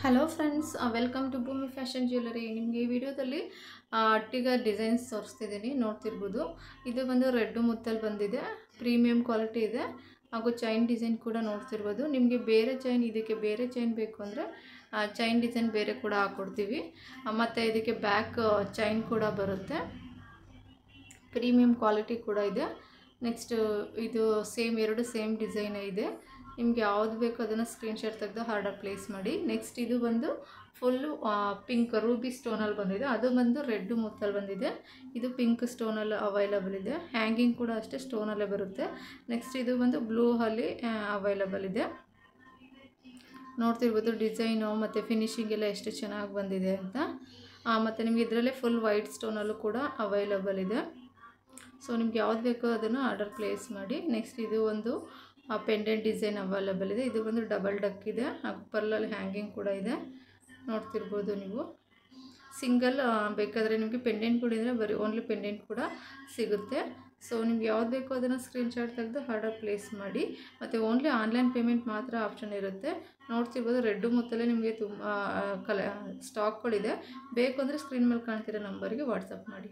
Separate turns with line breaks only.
Hello friends, welcome to ಭೂಮಿ fashion jewellery. ನಿಮಗೆ ಈ ವಿಡಿಯೋದಲ್ಲಿ ಅಟ್ಟಿಗ ಡಿಸೈನ್ಸ್ ತೋರಿಸ್ತಿದ್ದೀನಿ, ನೋಡ್ತಿರ್ಬೋದು. ಇದು ಬಂದು ರೆಡ್ ಮುತ್ತಲ್ಲಿ ಬಂದಿದೆ, ಪ್ರೀಮಿಯಂ ಕ್ವಾಲಿಟಿ ಇದೆ. ಹಾಗೂ ಚೈನ್ ಡಿಸೈನ್ ಕೂಡ ನೋಡ್ತಿರ್ಬೋದು. ನಿಮಗೆ ಬೇರೆ ಚೈನ್, ಇದಕ್ಕೆ ಬೇರೆ ಚೈನ್ ಬೇಕು ಅಂದರೆ ಚೈನ್ ಡಿಸೈನ್ ಬೇರೆ ಕೂಡ ಹಾಕ್ಕೊಡ್ತೀವಿ. ಮತ್ತು ಇದಕ್ಕೆ ಬ್ಯಾಕ್ ಚೈನ್ ಕೂಡ ಬರುತ್ತೆ, ಪ್ರೀಮಿಯಂ ಕ್ವಾಲಿಟಿ ಕೂಡ ಇದೆ. ನೆಕ್ಸ್ಟ್ ಇದು ಎರಡು ಸೇಮ್ ಡಿಸೈನ್ ಇದೆ. ನಿಮ್ಗೆ ಯಾವ್ದು ಬೇಕೋ ಅದನ್ನು ಸ್ಕ್ರೀನ್ಶಾಟ್ ತೆಗೆದು ಆರ್ಡರ್ ಪ್ಲೇಸ್ ಮಾಡಿ. ನೆಕ್ಸ್ಟ್ ಇದು ಬಂದು ಫುಲ್ಲು ಪಿಂಕ್ ರೂಬಿ ಸ್ಟೋನಲ್ಲಿ ಬಂದಿದೆ, ಅದು ಬಂದು ರೆಡ್ ಮುತ್ತಲ್ಲಿ ಬಂದಿದೆ. ಇದು ಪಿಂಕ್ ಸ್ಟೋನಲ್ಲಿ ಅವೈಲಬಲ್ ಇದೆ, ಹ್ಯಾಂಗಿಂಗ್ ಕೂಡ ಅಷ್ಟೇ ಸ್ಟೋನಲ್ಲೇ ಬರುತ್ತೆ. ನೆಕ್ಸ್ಟ್ ಇದು ಬಂದು ಬ್ಲೂ ಅಲ್ಲಿ ಅವೈಲಬಲ್ ಇದೆ. ನೋಡ್ತಿರ್ಬೋದು ಡಿಸೈನು ಮತ್ತು ಫಿನಿಶಿಂಗ್ ಎಲ್ಲ ಎಷ್ಟು ಚೆನ್ನಾಗಿ ಬಂದಿದೆ ಅಂತ. ಮತ್ತು ನಿಮ್ಗೆ ಇದರಲ್ಲೇ ಫುಲ್ ವೈಟ್ ಸ್ಟೋನಲ್ಲೂ ಕೂಡ ಅವೈಲಬಲ್ ಇದೆ. ಸೊ ನಿಮ್ಗೆ ಯಾವ್ದು ಬೇಕೋ ಅದನ್ನು ಆರ್ಡರ್ ಪ್ಲೇಸ್ ಮಾಡಿ. ನೆಕ್ಸ್ಟ್ ಇದು ಒಂದು ಪೆಂಡೆಂಟ್ ಡಿಸೈನ್ ಅವೈಲಬಲ್ ಇದೆ. ಇದು ಬಂದು ಡಬಲ್ ಡಕ್ ಇದೆ, ಹಾಗೂ ಪರ್ಲಲ್ಲಿ ಹ್ಯಾಂಗಿಂಗ್ ಕೂಡ ಇದೆ, ನೋಡ್ತಿರ್ಬೋದು ನೀವು. ಸಿಂಗಲ್ ಬೇಕಾದರೆ ನಿಮಗೆ ಪೆಂಡೆಂಟ್ ಕೂಡ ಇದ್ದರೆ ಬರೀ ಓನ್ಲಿ ಪೆಂಡೆಂಟ್ ಕೂಡ ಸಿಗುತ್ತೆ. ಸೊ ನಿಮ್ಗೆ ಯಾವ್ದು ಬೇಕೋ ಅದನ್ನು ಸ್ಕ್ರೀನ್ಶಾಟ್ ತೆಗೆದು ಆರ್ಡರ್ ಪ್ಲೇಸ್ ಮಾಡಿ. ಮತ್ತು ಓನ್ಲಿ ಆನ್ಲೈನ್ ಪೇಮೆಂಟ್ ಮಾತ್ರ ಆಪ್ಷನ್ ಇರುತ್ತೆ. ನೋಡ್ತಿರ್ಬೋದು ರೆಡ್ಡು ಮುತ್ತಲ್ಲೇ ನಿಮಗೆ ತುಂಬ ಸ್ಟಾಕ್ಗಳಿದೆ. ಬೇಕು ಅಂದರೆ ಸ್ಕ್ರೀನ್ ಮೇಲೆ ಕಾಣ್ತಿರೋ ನಂಬರ್ಗೆ ವಾಟ್ಸಪ್ ಮಾಡಿ.